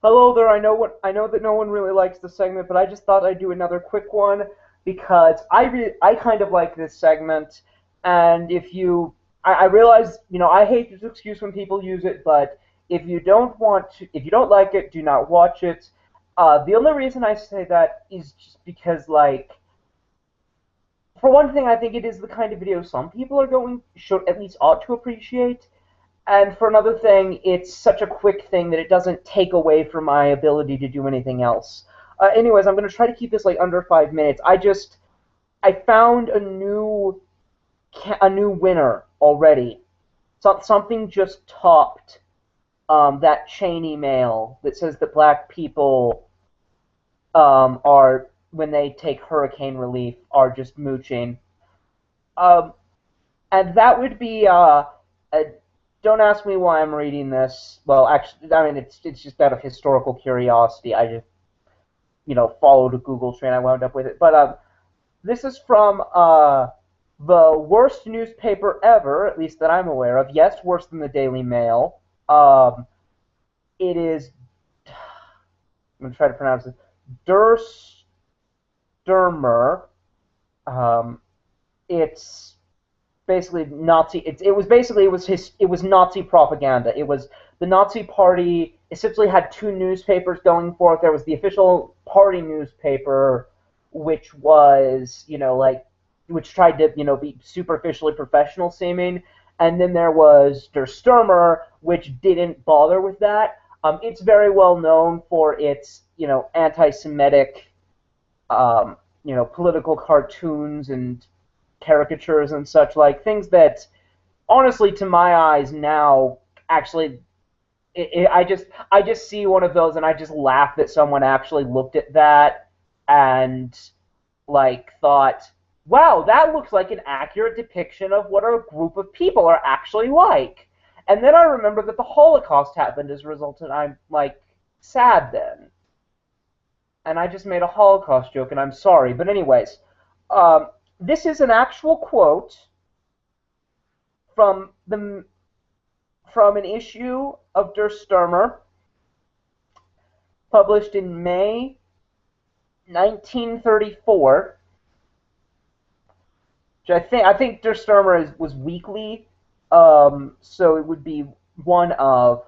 Hello there. I know that no one really likes the segment, but I just thought I'd do another quick one because I kind of like this segment, and I realize I hate this excuse when people use it, but if you don't like it, do not watch it. The only reason I say that is just because for one thing, I think it is the kind of video some people are going should at least ought to appreciate. And for another thing, it's such a quick thing that it doesn't take away from my ability to do anything else. Anyways, I'm going to try to keep this like under 5 minutes. I found a new winner already. Something just topped that chain email that says that black people are when they take hurricane relief are just mooching. Um, and that would be a don't ask me why I'm reading this. Well, actually, I mean it's just out of historical curiosity. I just followed a Google train. I wound up with it. But this is from the worst newspaper ever, at least that I'm aware of. Yes, worse than the Daily Mail. It is. I'm gonna try to pronounce it. Der Sturmer. Um, it's basically Nazi. It was Nazi propaganda. It was the Nazi Party essentially had two newspapers going for it. There was the official party newspaper, which was which tried to be superficially professional seeming, and then there was Der Stürmer, which didn't bother with that. It's very well known for its anti-Semitic political cartoons and caricatures and such, like things that honestly to my eyes now actually I just see one of those and I just laugh that someone actually looked at that and thought, wow, that looks like an accurate depiction of what a group of people are actually like. And then I remember that the Holocaust happened as a result, and I'm sad then. And I just made a Holocaust joke, and I'm sorry. But anyways, this is an actual quote from the from an issue of Der Stürmer, published in May 1934. Which I think Der Stürmer was weekly, so it would be one of.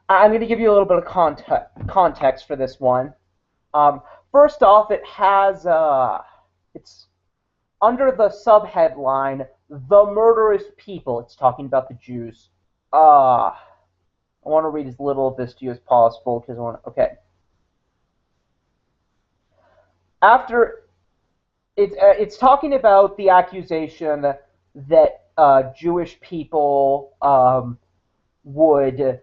I'm going to give you a little bit of context for this one. First off, it's under the subheadline, "The Murderous People." It's talking about the Jews. I want to read as little of this to you as possible because okay. After it's talking about the accusation that Jewish people would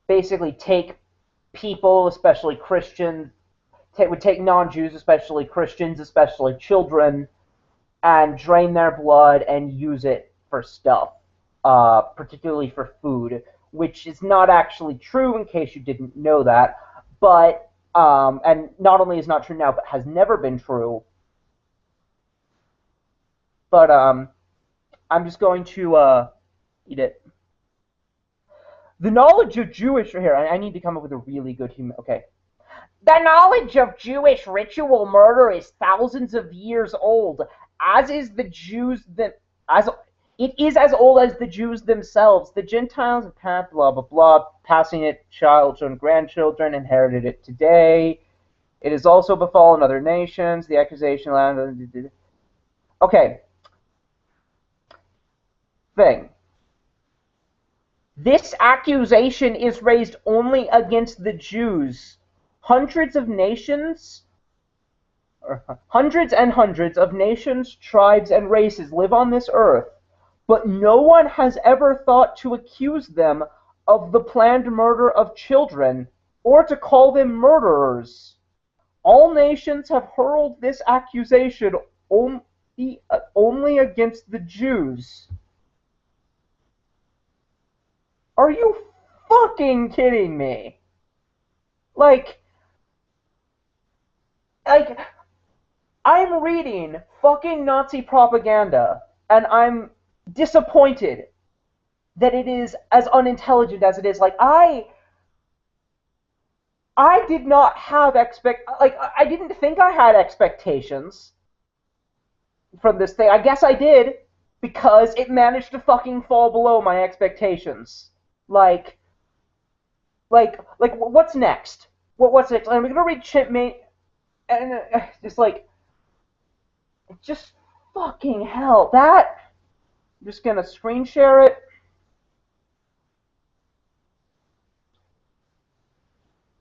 basically take people, especially Christians, would take non-Jews, especially Christians, especially children, and drain their blood and use it for stuff, particularly for food, which is not actually true in case you didn't know that, but, and not only is not true now, but has never been true, but I'm just going to eat it. The knowledge of Jewish, here, I need to come up with a really good okay. The knowledge of Jewish ritual murder is thousands of years old, as is the Jews as it is as old as the Jews themselves. The Gentiles have passed blah blah blah, passing it children, grandchildren, inherited it today. It has also befallen other nations. The accusation. Okay. Thing. This accusation is raised only against the Jews. Hundreds and hundreds of nations, tribes, and races live on this earth, but no one has ever thought to accuse them of the planned murder of children or to call them murderers. All nations have hurled this accusation only against the Jews. Are you fucking kidding me? Like, I'm I'm reading fucking Nazi propaganda, and I'm disappointed that it is as unintelligent as it is. Like I did not have I didn't think I had expectations from this thing. I guess I did because it managed to fucking fall below my expectations. Like what's next? What's next? I'm gonna read Chipmate, and just fucking hell. I'm just gonna screen share it.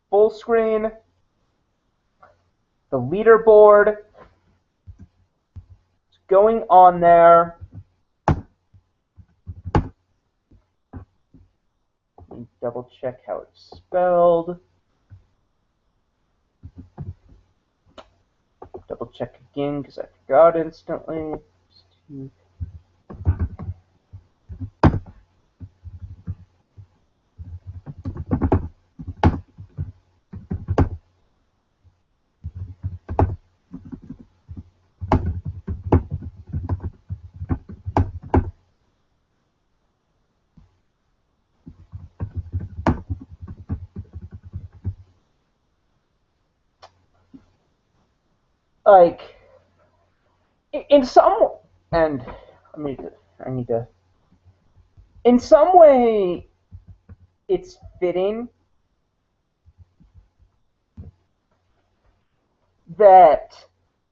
Full screen. The leaderboard. It's going on there. Let me double check how it's spelled. Double check again because I forgot instantly. Like, in some, and I need to, in some way, it's fitting that,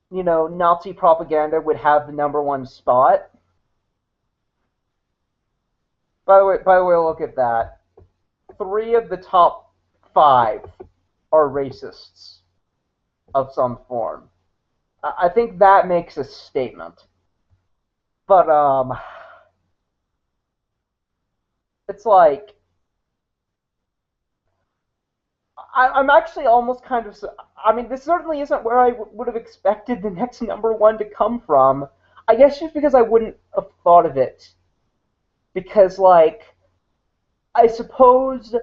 Nazi propaganda would have the #1 spot. By the way, look at that. 3 of the top 5 are racists of some form. I think that makes a statement. But, it's like, I'm actually almost kind of, I mean, this certainly isn't where I would have expected the next #1 to come from. I guess just because I wouldn't have thought of it. Because, I suppose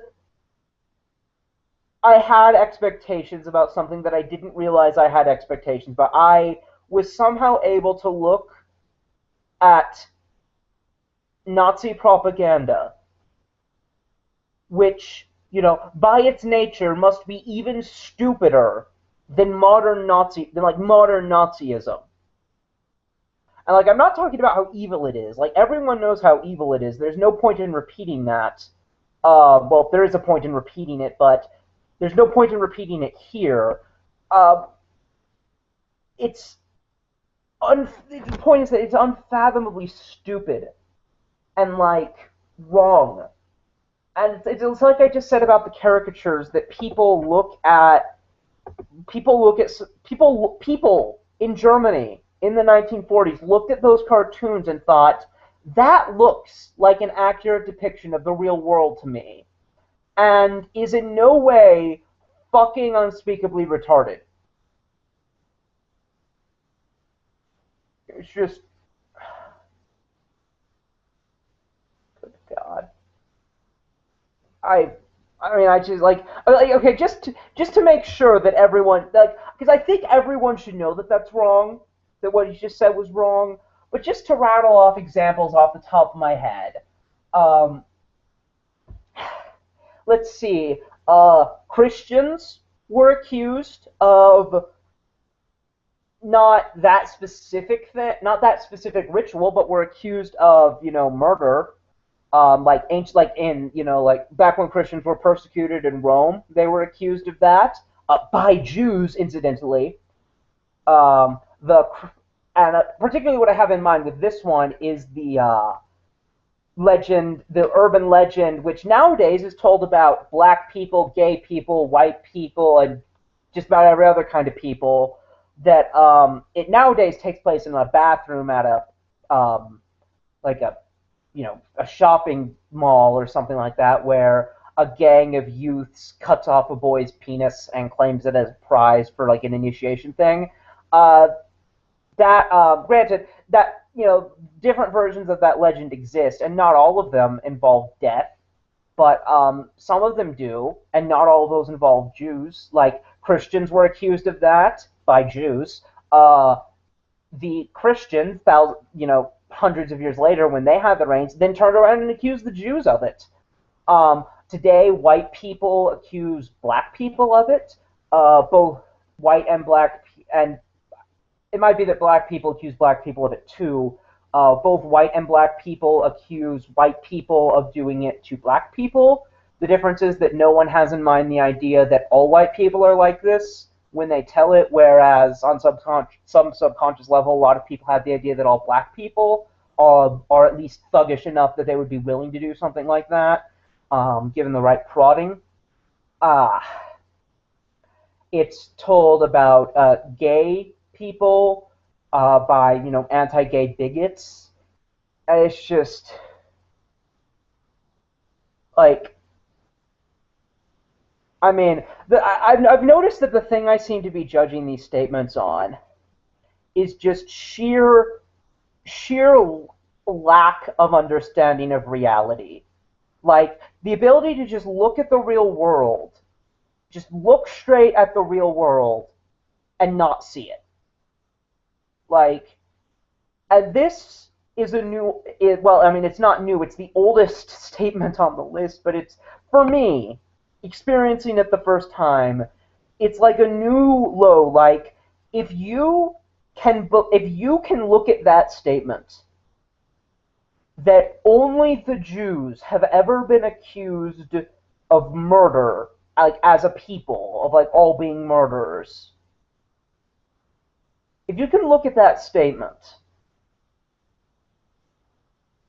I had expectations about something that I didn't realize I had expectations, but I was somehow able to look at Nazi propaganda, which, by its nature must be even stupider than modern Nazism. And, I'm not talking about how evil it is. Everyone knows how evil it is. There's no point in repeating that. Well, there is a point in repeating it, but there's no point in repeating it here. The point is that it's unfathomably stupid and, wrong. And it's like I just said about the caricatures, that people in Germany in the 1940s looked at those cartoons and thought, that looks like an accurate depiction of the real world to me, and is in no way fucking unspeakably retarded. It's just, good God. I just okay, just to make sure that everyone, because I think everyone should know that that's wrong, that what he just said was wrong. But just to rattle off examples off the top of my head, let's see. Christians were accused of not that specific ritual, but were accused of murder. Back when Christians were persecuted in Rome, they were accused of that by Jews, incidentally. Particularly what I have in mind with this one is the urban legend, which nowadays is told about black people, gay people, white people, and just about every other kind of people. That it nowadays takes place in a bathroom at a shopping mall or something like that, where a gang of youths cuts off a boy's penis and claims it as a prize for an initiation thing. Granted, that different versions of that legend exist, and not all of them involve death, but some of them do, and not all of those involve Jews. Like, Christians were accused of that by Jews. the Christians, hundreds of years later, when they had the reins, then turned around and accused the Jews of it. Today, white people accuse black people of it. Both white and black, and it might be that black people accuse black people of it too. Both white and black people accuse white people of doing it to black people. The difference is that no one has in mind the idea that all white people are like this when they tell it, whereas on some subconscious level, a lot of people have the idea that all black people are at least thuggish enough that they would be willing to do something like that, given the right prodding. It's told about gay people by anti-gay bigots. It's just like, I mean, I've noticed that the thing I seem to be judging these statements on is just sheer lack of understanding of reality. Like, the ability to just look at the real world, just look straight at the real world and not see it. Like, and this is it's not new, it's the oldest statement on the list, but it's, for me, experiencing it the first time, it's like a new low. Like, if you can look at that statement, that only the Jews have ever been accused of murder, like, as a people, of, like, all being murderers. If you can look at that statement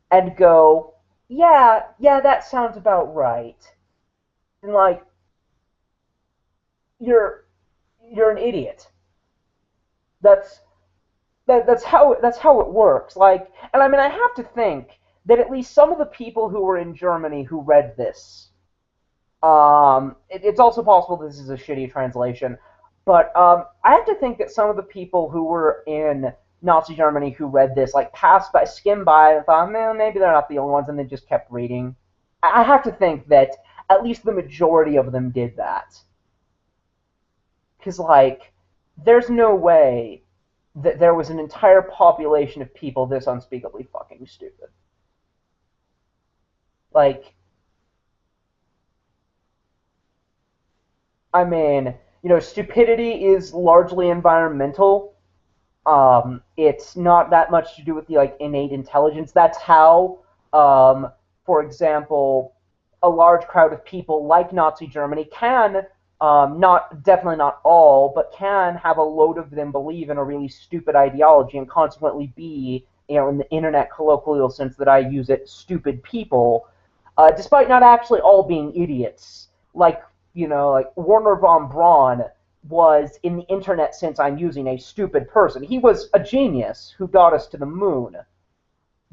and go, yeah, that sounds about right, and, like, you're an idiot. That's how it works. Like, and I mean, I have to think that at least some of the people who were in Germany who read this, it's also possible this is a shitty translation, but I have to think that some of the people who were in Nazi Germany who read this, like, skimmed by and thought, man, maybe they're not the only ones, and they just kept reading. I have to think that at least the majority of them did that. Because, like, there's no way that there was an entire population of people this unspeakably fucking stupid. Like, I mean, stupidity is largely environmental. It's not that much to do with the, like, innate intelligence. That's how, for example, a large crowd of people like Nazi Germany can, definitely not all, but can have a load of them believe in a really stupid ideology and consequently be, in the internet colloquial sense that I use it, stupid people, despite not actually all being idiots. Like, like Werner von Braun was, in the internet sense I'm using, a stupid person. He was a genius who got us to the moon,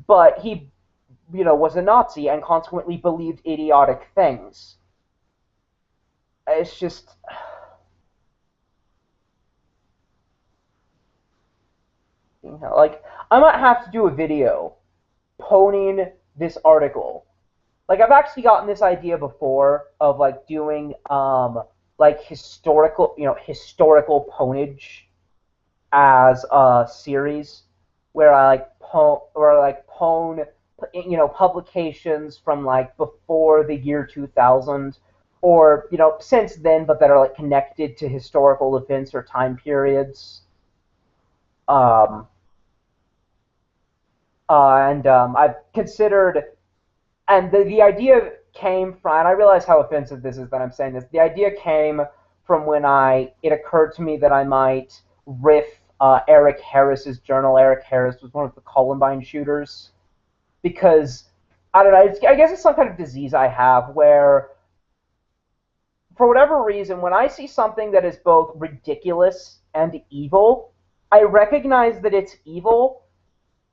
but he, was a Nazi and consequently believed idiotic things. It's just, like, I might have to do a video poning this article. Like, I've actually gotten this idea before of, like, doing, like, historical ponage as a series where I, pone, publications from, like, before the year 2000, or, since then, but that are, like, connected to historical events or time periods. I've considered, and the idea came from, and I realize how offensive this is that I'm saying this, the idea came from when it occurred to me that I might riff Eric Harris's journal. Eric Harris was one of the Columbine shooters, because, I don't know, I guess it's some kind of disease I have where, for whatever reason, when I see something that is both ridiculous and evil, I recognize that it's evil,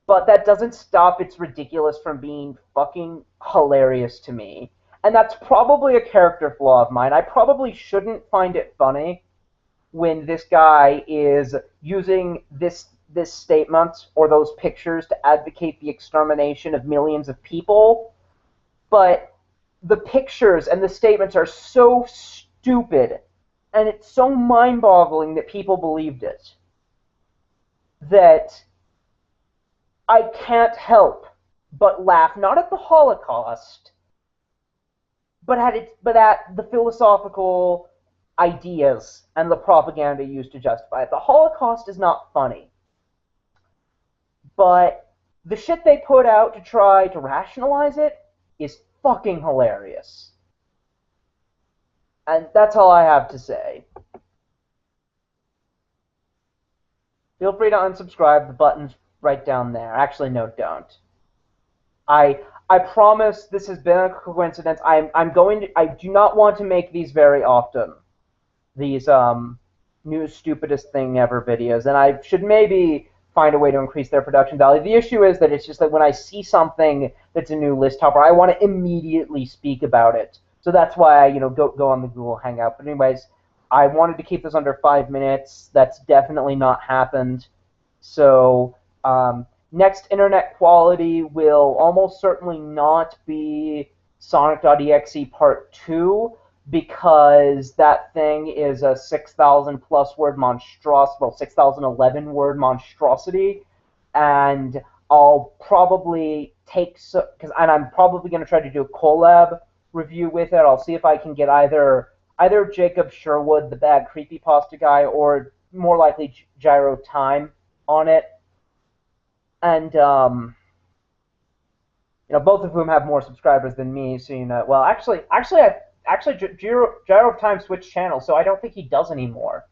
but that doesn't stop its ridiculous from being fucking hilarious to me. And that's probably a character flaw of mine. I probably shouldn't find it funny when this guy is using this statement or those pictures to advocate the extermination of millions of people, but the pictures and the statements are so stupid, and it's so mind-boggling that people believed it, that I can't help but laugh not at the Holocaust, but at the philosophical ideas and the propaganda used to justify it. The Holocaust is not funny, but the shit they put out to try to rationalize it is fucking hilarious. And that's all I have to say. Feel free to unsubscribe. The button's right down there. Actually, no, don't. I promise this has been a coincidence. I do not want to make these very often. These new stupidest thing ever videos, and I should maybe find a way to increase their production value. The issue is that it's just that when I see something that's a new list topper, I want to immediately speak about it. So that's why I, go on the Google Hangout. But anyways, I wanted to keep this under 5 minutes. That's definitely not happened. So next internet quality will almost certainly not be Sonic.exe Part 2, because that thing is a 6,000 plus word monstrosity, well, 6,011 word monstrosity, and I'll probably and I'm probably going to try to do a collab review with it. I'll see if I can get either Jacob Sherwood, the bad creepypasta guy, or more likely Gyro Time on it, and both of whom have more subscribers than me. So well, actually, Gyro Time switched channels, so I don't think he does anymore.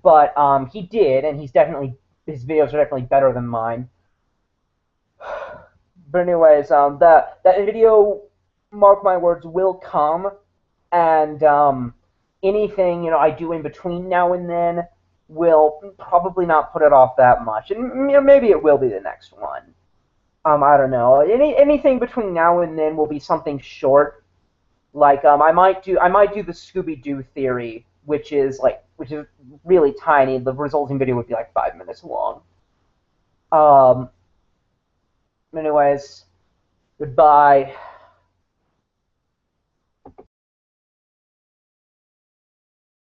But he did, and his videos are definitely better than mine. But anyways, that video, mark my words, will come, and anything I do in between now and then will probably not put it off that much, and maybe it will be the next one. I don't know. Anything between now and then will be something short. Like I might do the Scooby-Doo theory, which is really tiny. The resulting video would be like 5 minutes long. Anyways, goodbye.